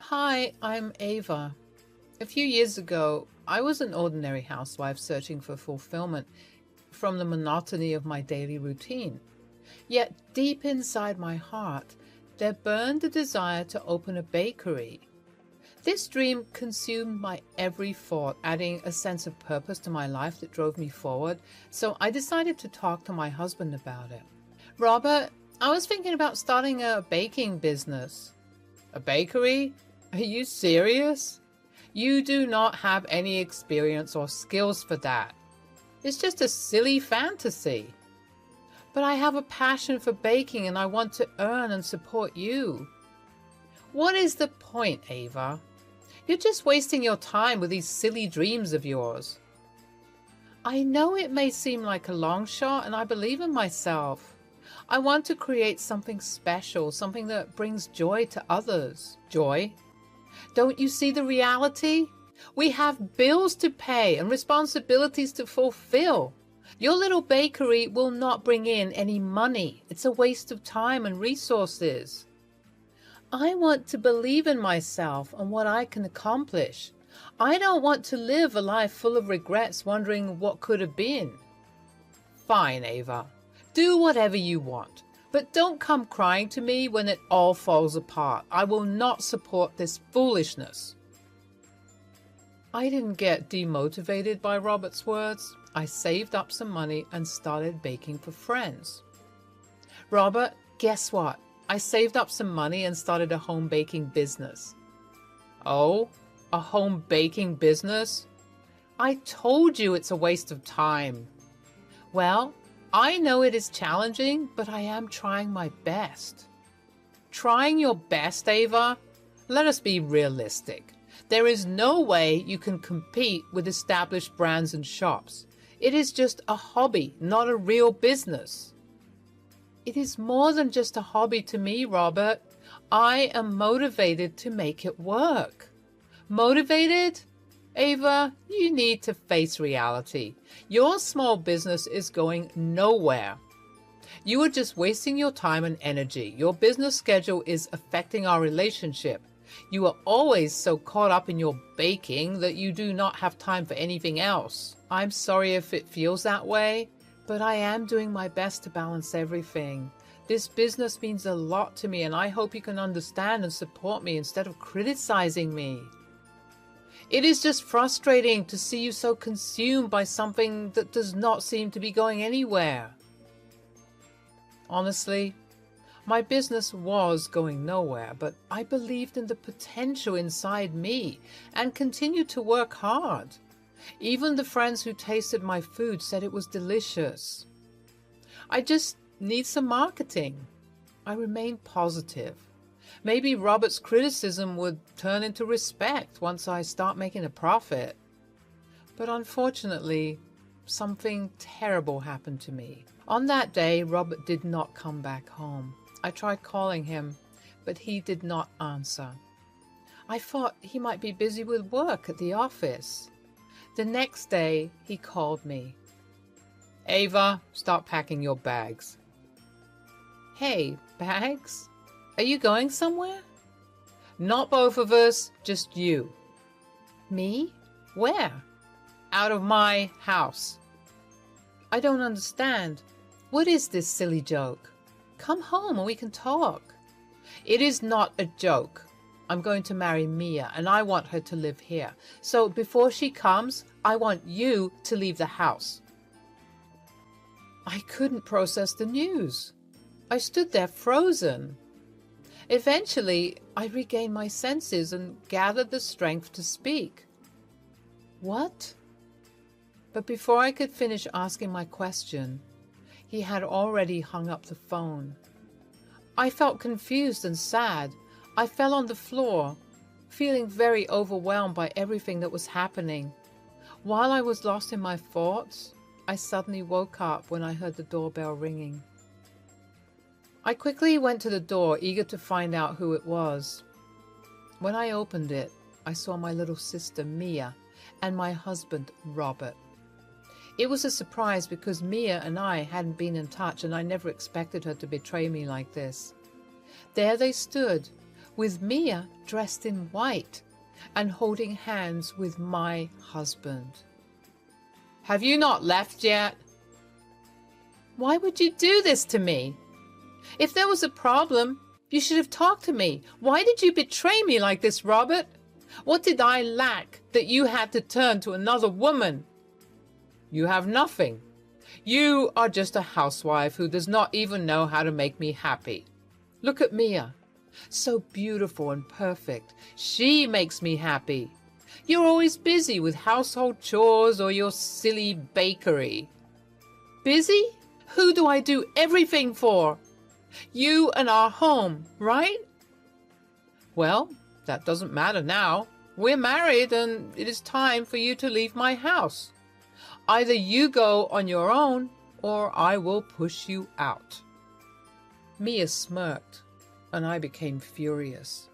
Hi, I'm Ava. A few years ago, I was an ordinary housewife searching for fulfillment from the monotony of my daily routine. Yet, deep inside my heart, there burned a desire to open a bakery. This dream consumed my every thought, adding a sense of purpose to my life that drove me forward, so I decided to talk to my husband about it. Robert, I was thinking about starting a baking business. A bakery? Are you serious? You do not have any experience or skills for that. It's just a silly fantasy. But I have a passion for baking and I want to earn and support you. What is the point, Ava? You're just wasting your time with these silly dreams of yours. I know it may seem like a long shot, and I believe in myself. I want to create something special, something that brings joy to others. Joy? Don't you see the reality? We have bills to pay and responsibilities to fulfill. Your little bakery will not bring in any money. It's a waste of time and resources. I want to believe in myself and what I can accomplish. I don't want to live a life full of regrets wondering what could have been. Fine, Ava. Do whatever you want. But don't come crying to me when it all falls apart. I will not support this foolishness. I didn't get demotivated by Robert's words. I saved up some money and started baking for friends. Robert, guess what? I saved up some money and started a home baking business. Oh, a home baking business? I told you it's a waste of time. Well, I know it is challenging, but I am trying my best. Trying your best, Ava? Let us be realistic. There is no way you can compete with established brands and shops. It is just a hobby, not a real business. It is more than just a hobby to me, Robert. I am motivated to make it work. Motivated? Ava, you need to face reality. Your small business is going nowhere. You are just wasting your time and energy. Your business schedule is affecting our relationship. You are always so caught up in your baking that you do not have time for anything else. I'm sorry if it feels that way, but I am doing my best to balance everything. This business means a lot to me, and I hope you can understand and support me instead of criticizing me. It is just frustrating to see you so consumed by something that does not seem to be going anywhere. Honestly, my business was going nowhere, but I believed in the potential inside me and continued to work hard. Even the friends who tasted my food said it was delicious. I just need some marketing. I remain positive. Maybe Robert's criticism would turn into respect once I start making a profit. But unfortunately, something terrible happened to me. On that day, Robert did not come back home. I tried calling him, but he did not answer. I thought he might be busy with work at the office. The next day, he called me. Ava, start packing your bags. Hey, bags? Are you going somewhere? Not both of us, just you. Me? Where? Out of my house. I don't understand. What is this silly joke? Come home and we can talk. It is not a joke. I'm going to marry Mia and I want her to live here. So before she comes, I want you to leave the house. I couldn't process the news. I stood there frozen. Eventually, I regained my senses and gathered the strength to speak. What? But before I could finish asking my question, he had already hung up the phone. I felt confused and sad. I fell on the floor, feeling very overwhelmed by everything that was happening. While I was lost in my thoughts, I suddenly woke up when I heard the doorbell ringing. I quickly went to the door, eager to find out who it was. When I opened it, I saw my little sister, Mia, and my husband, Robert. It was a surprise because Mia and I hadn't been in touch, and I never expected her to betray me like this. There they stood, with Mia dressed in white and holding hands with my husband. Have you not left yet? Why would you do this to me? If there was a problem, you should have talked to me. Why did you betray me like this, Robert? What did I lack that you had to turn to another woman? You have nothing. You are just a housewife who does not even know how to make me happy. Look at Mia. So beautiful and perfect. She makes me happy. You're always busy with household chores or your silly bakery. Busy? Who do I do everything for? You and our home, right? Well, that doesn't matter now. We're married and it is time for you to leave my house. Either you go on your own or I will push you out. Mia smirked and I became furious.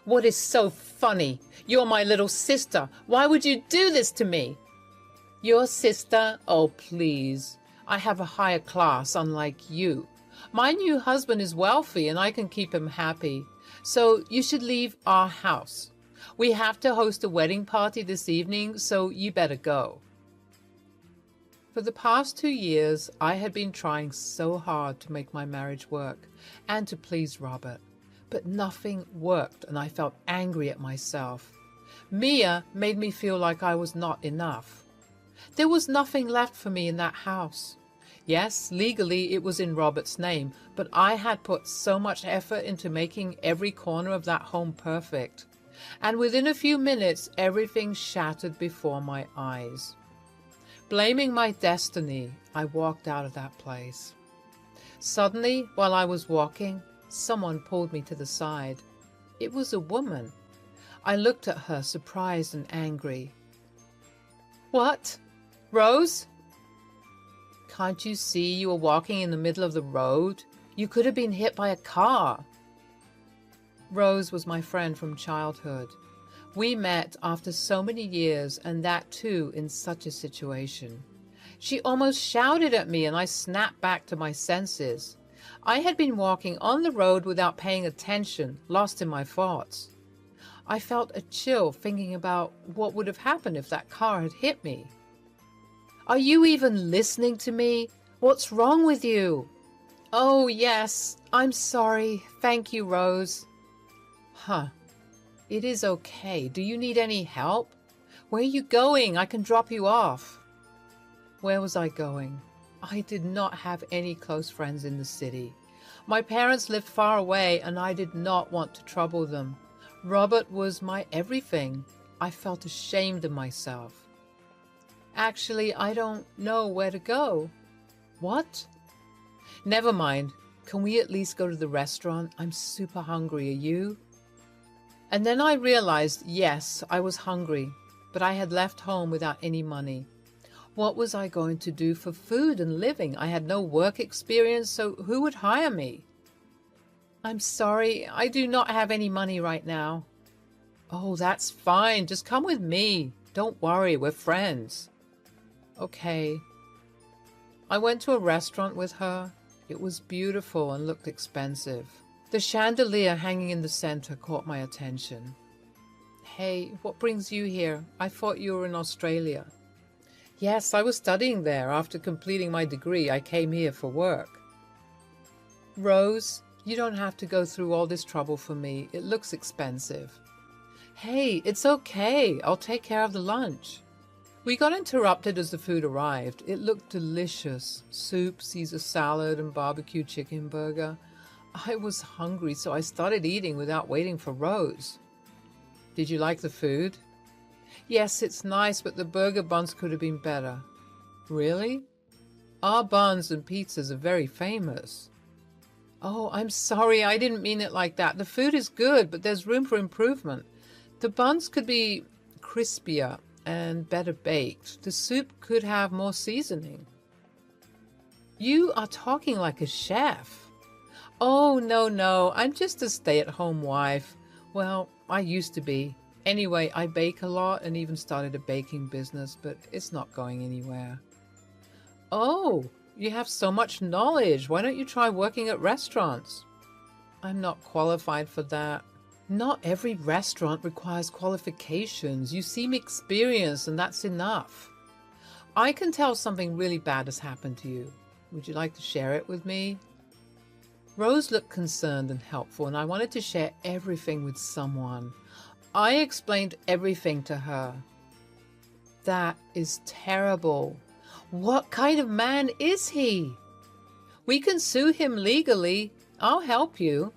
What is so funny? You're my little sister. Why would you do this to me? Your sister? Oh, please. I have a higher class, unlike you. My new husband is wealthy and I can keep him happy. So you should leave our house. We have to host a wedding party this evening, so you better go. For the past 2 years, I had been trying so hard to make my marriage work and to please Robert. But nothing worked and I felt angry at myself. Mia made me feel like I was not enough. There was nothing left for me in that house. Yes, legally it was in Robert's name, but I had put so much effort into making every corner of that home perfect. And within a few minutes, everything shattered before my eyes. Blaming my destiny, I walked out of that place. Suddenly, while I was walking, someone pulled me to the side. It was a woman. I looked at her, surprised and angry. What? Rose? Can't you see you were walking in the middle of the road? You could have been hit by a car. Rose was my friend from childhood. We met after so many years, and that too in such a situation. She almost shouted at me and I snapped back to my senses. I had been walking on the road without paying attention, lost in my thoughts. I felt a chill thinking about what would have happened if that car had hit me. Are you even listening to me? What's wrong with you? Oh, yes, I'm sorry. Thank you, Rose. Huh. It is okay. Do you need any help? Where are you going? I can drop you off. Where was I going? I did not have any close friends in the city. My parents lived far away and I did not want to trouble them. Robert was my everything. I felt ashamed of myself. Actually, I don't know where to go. What? Never mind. Can we at least go to the restaurant? I'm super hungry. Are you? And then I realized, yes, I was hungry, but I had left home without any money. What was I going to do for food and living? I had no work experience, so who would hire me? I'm sorry, I do not have any money right now. Oh, that's fine. Just come with me. Don't worry, we're friends. Okay. I went to a restaurant with her. It was beautiful and looked expensive. The chandelier hanging in the center caught my attention. Hey, what brings you here? I thought you were in Australia. Yes, I was studying there. After completing my degree, I came here for work. Rose, you don't have to go through all this trouble for me. It looks expensive. Hey, it's okay. I'll take care of the lunch. We got interrupted as the food arrived. It looked delicious. Soup, Caesar salad, and barbecue chicken burger. I was hungry, so I started eating without waiting for Rose. Did you like the food? Yes, it's nice, but the burger buns could have been better. Really? Our buns and pizzas are very famous. Oh, I'm sorry, I didn't mean it like that. The food is good, but there's room for improvement. The buns could be crispier and better baked. The soup could have more seasoning. You are talking like a chef. Oh, no, I'm just a stay-at-home wife. Well, I used to be. Anyway, I bake a lot and even started a baking business, but it's not going anywhere. Oh, you have so much knowledge. Why don't you try working at restaurants? I'm not qualified for that. Not every restaurant requires qualifications. You seem experienced, and that's enough. I can tell something really bad has happened to you. Would you like to share it with me? Rose looked concerned and helpful, and I wanted to share everything with someone. I explained everything to her. That is terrible. What kind of man is he? We can sue him legally. I'll help you.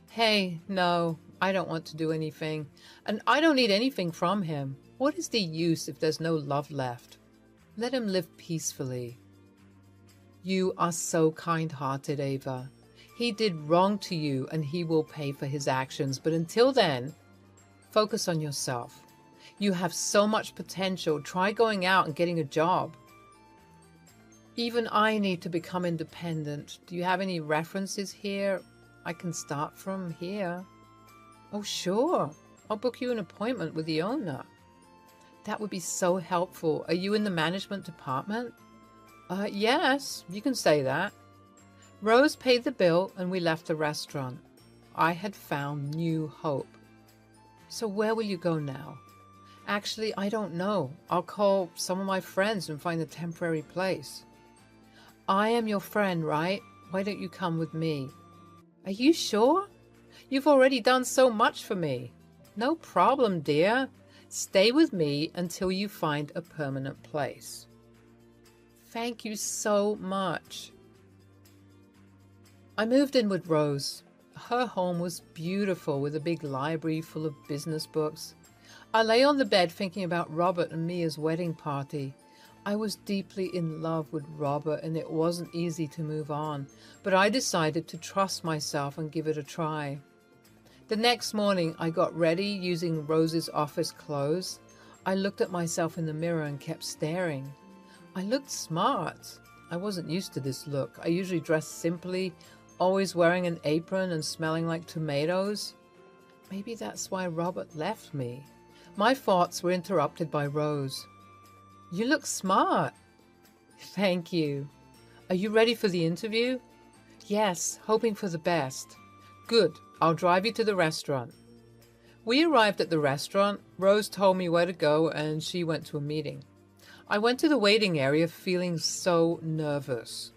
Hey, no, I don't want to do anything. And I don't need anything from him. What is the use if there's no love left? Let him live peacefully. You are so kind-hearted, Ava. He did wrong to you and he will pay for his actions. But until then, focus on yourself. You have so much potential. Try going out and getting a job. Even I need to become independent. Do you have any references here? I can start from here. Oh, sure. I'll book you an appointment with the owner. That would be so helpful. Are you in the management department? Yes, you can say that. Rose paid the bill and we left the restaurant. I had found new hope. So where will you go now? Actually, I don't know. I'll call some of my friends and find a temporary place. I am your friend, right? Why don't you come with me? Are you sure? You've already done so much for me. No problem, dear. Stay with me until you find a permanent place. Thank you so much. I moved in with Rose. Her home was beautiful with a big library full of business books. I lay on the bed thinking about Robert and Mia's wedding party. I was deeply in love with Robert and it wasn't easy to move on, but I decided to trust myself and give it a try. The next morning, I got ready using Rose's office clothes. I looked at myself in the mirror and kept staring. I looked smart. I wasn't used to this look. I usually dressed simply, always wearing an apron and smelling like tomatoes. Maybe that's why Robert left me. My thoughts were interrupted by Rose. You look smart. Thank you. Are you ready for the interview? Yes, hoping for the best. Good. I'll drive you to the restaurant. We arrived at the restaurant. Rose told me where to go and she went to a meeting. I went to the waiting area feeling so nervous.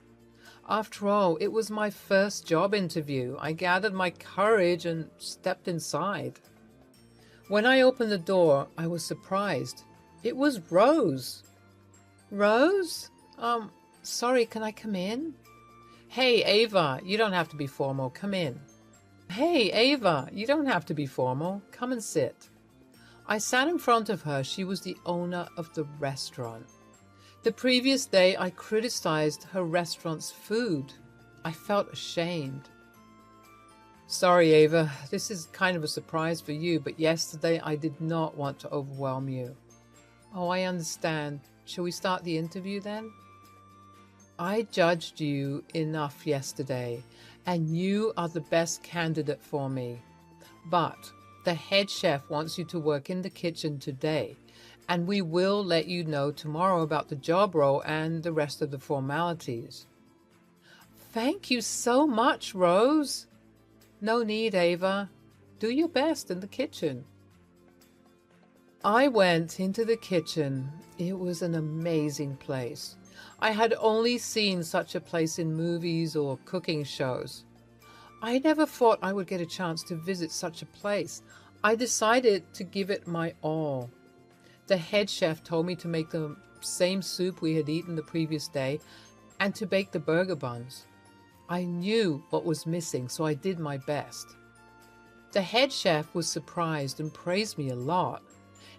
After all, it was my first job interview. I gathered my courage and stepped inside. When I opened the door, I was surprised. It was Rose. Rose? Sorry, can I come in? Hey, Ava, you don't have to be formal. Come in. Hey, Ava, you don't have to be formal. Come and sit. I sat in front of her. She was the owner of the restaurant. The previous day, I criticized her restaurant's food. I felt ashamed. Sorry, Ava, this is kind of a surprise for you, but yesterday I did not want to overwhelm you. Oh, I understand. Shall we start the interview then? I judged you enough yesterday, and you are the best candidate for me. But the head chef wants you to work in the kitchen today, and we will let you know tomorrow about the job role and the rest of the formalities. Thank you so much, Rose. No need, Ava. Do your best in the kitchen. I went into the kitchen. It was an amazing place. I had only seen such a place in movies or cooking shows. I never thought I would get a chance to visit such a place. I decided to give it my all. The head chef told me to make the same soup we had eaten the previous day and to bake the burger buns. I knew what was missing, so I did my best. The head chef was surprised and praised me a lot.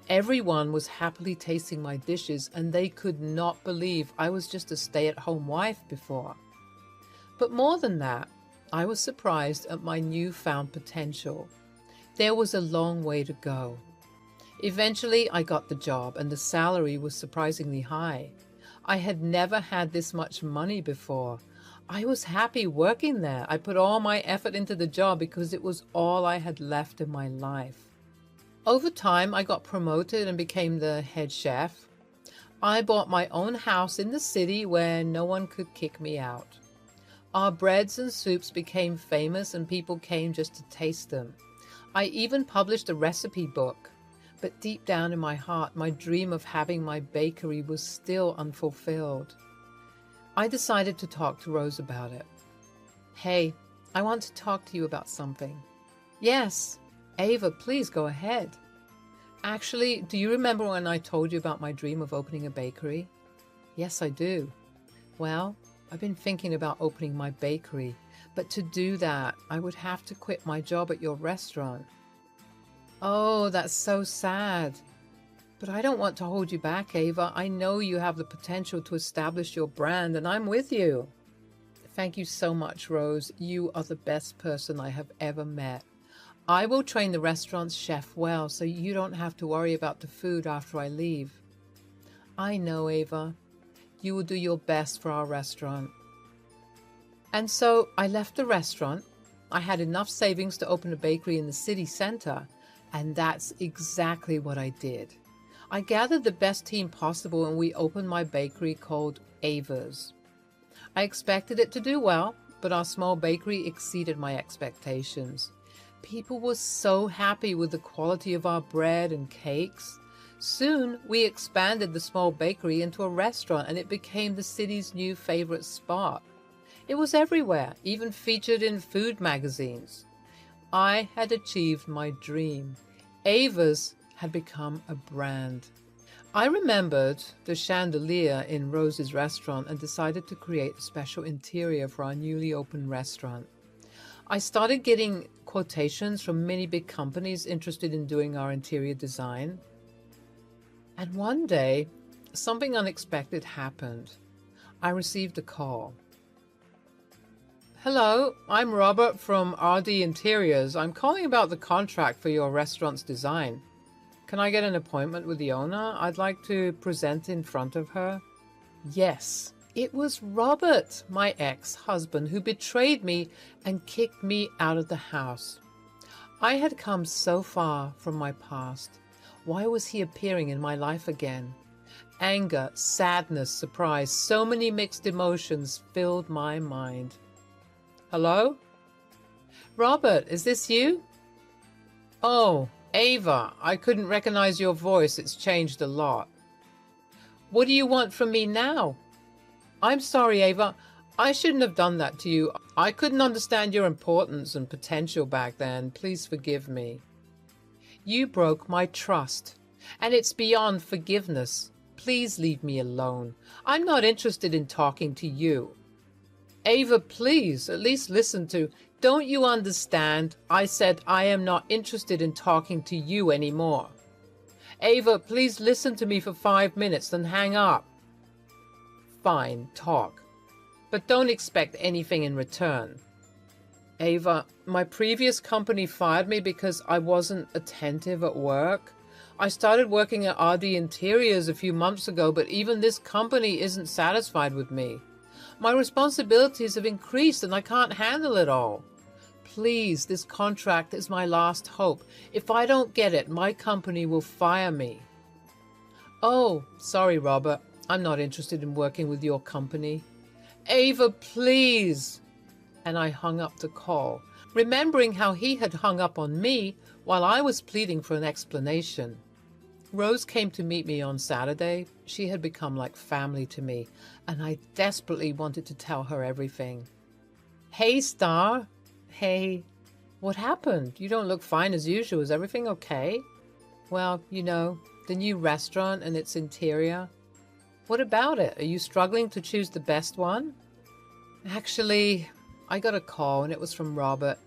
Everyone was happily tasting my dishes, and they could not believe I was just a stay-at-home wife before. But more than that, I was surprised at my newfound potential. There was a long way to go. Eventually, I got the job, and the salary was surprisingly high. I had never had this much money before. I was happy working there. I put all my effort into the job because it was all I had left in my life. Over time, I got promoted and became the head chef. I bought my own house in the city where no one could kick me out. Our breads and soups became famous and people came just to taste them. I even published a recipe book. But deep down in my heart, my dream of having my bakery was still unfulfilled. I decided to talk to Rose about it. Hey, I want to talk to you about something. Yes, Ava, please go ahead. Actually, do you remember when I told you about my dream of opening a bakery? Yes, I do. Well, I've been thinking about opening my bakery, but to do that, I would have to quit my job at your restaurant. Oh, that's so sad. But I don't want to hold you back, Ava. I know you have the potential to establish your brand, and I'm with you. Thank you so much, Rose. You are the best person I have ever met. I will train the restaurant's chef well, so you don't have to worry about the food after I leave. I know, Ava. You will do your best for our restaurant. And so I left the restaurant. I had enough savings to open a bakery in the city center, and that's exactly what I did. I gathered the best team possible and we opened my bakery called Ava's. I expected it to do well, but our small bakery exceeded my expectations. People were so happy with the quality of our bread and cakes. Soon, we expanded the small bakery into a restaurant and it became the city's new favorite spot. It was everywhere, even featured in food magazines. I had achieved my dream. Ava's had become a brand. I remembered the chandelier in Rose's restaurant and decided to create a special interior for our newly opened restaurant. I started getting quotations from many big companies interested in doing our interior design. And one day, something unexpected happened. I received a call. Hello, I'm Robert from RD Interiors. I'm calling about the contract for your restaurant's design. Can I get an appointment with the owner? I'd like to present in front of her. Yes, it was Robert, my ex-husband, who betrayed me and kicked me out of the house. I had come so far from my past. Why was he appearing in my life again? Anger, sadness, surprise, so many mixed emotions filled my mind. Hello? Robert, is this you? Oh, Ava, I couldn't recognize your voice. It's changed a lot. What do you want from me now? I'm sorry, Ava. I shouldn't have done that to you. I couldn't understand your importance and potential back then. Please forgive me. You broke my trust, and it's beyond forgiveness. Please leave me alone. I'm not interested in talking to you. Ava, please, at least listen to... Don't you understand? I said I am not interested in talking to you anymore. Ava, please listen to me for 5 minutes, then hang up. Fine, talk. But don't expect anything in return. Ava, my previous company fired me because I wasn't attentive at work. I started working at RD Interiors a few months ago, but even this company isn't satisfied with me. My responsibilities have increased and I can't handle it all. Please, this contract is my last hope. If I don't get it, my company will fire me. Oh, sorry, Robert. I'm not interested in working with your company. Ava, please. And I hung up the call, remembering how he had hung up on me while I was pleading for an explanation. Rose came to meet me on Saturday. She had become like family to me, and I desperately wanted to tell her everything. Hey, Star. Hey, what happened? You don't look fine as usual. Is everything okay? Well, you know, the new restaurant and its interior. What about it? Are you struggling to choose the best one? Actually, I got a call and it was from Robert.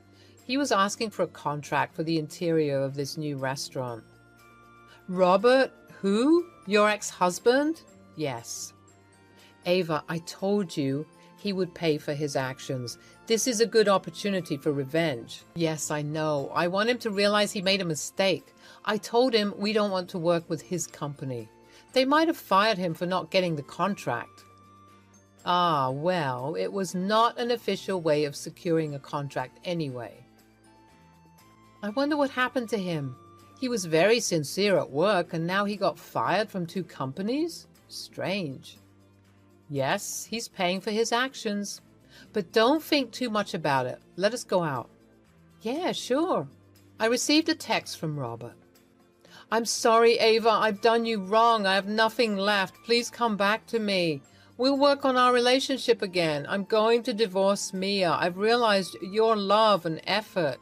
He was asking for a contract for the interior of this new restaurant. Robert? Who? Your ex-husband? Yes. Ava, I told you he would pay for his actions. This is a good opportunity for revenge. Yes, I know. I want him to realize he made a mistake. I told him we don't want to work with his company. They might have fired him for not getting the contract. Ah, well, it was not an official way of securing a contract anyway. I wonder what happened to him. He was very sincere at work and now he got fired from 2 companies? Strange. Yes, he's paying for his actions. But don't think too much about it. Let us go out. Yeah, sure. I received a text from Robert. I'm sorry, Ava. I've done you wrong. I have nothing left. Please come back to me. We'll work on our relationship again. I'm going to divorce Mia. I've realized your love and effort.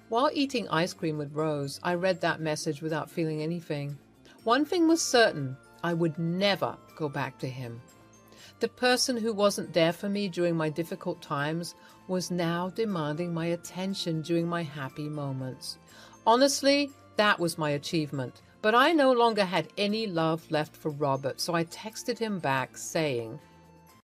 While eating ice cream with Rose, I read that message without feeling anything. One thing was certain. I would never go back to him. The person who wasn't there for me during my difficult times was now demanding my attention during my happy moments. Honestly, that was my achievement. But I no longer had any love left for Robert, so I texted him back saying,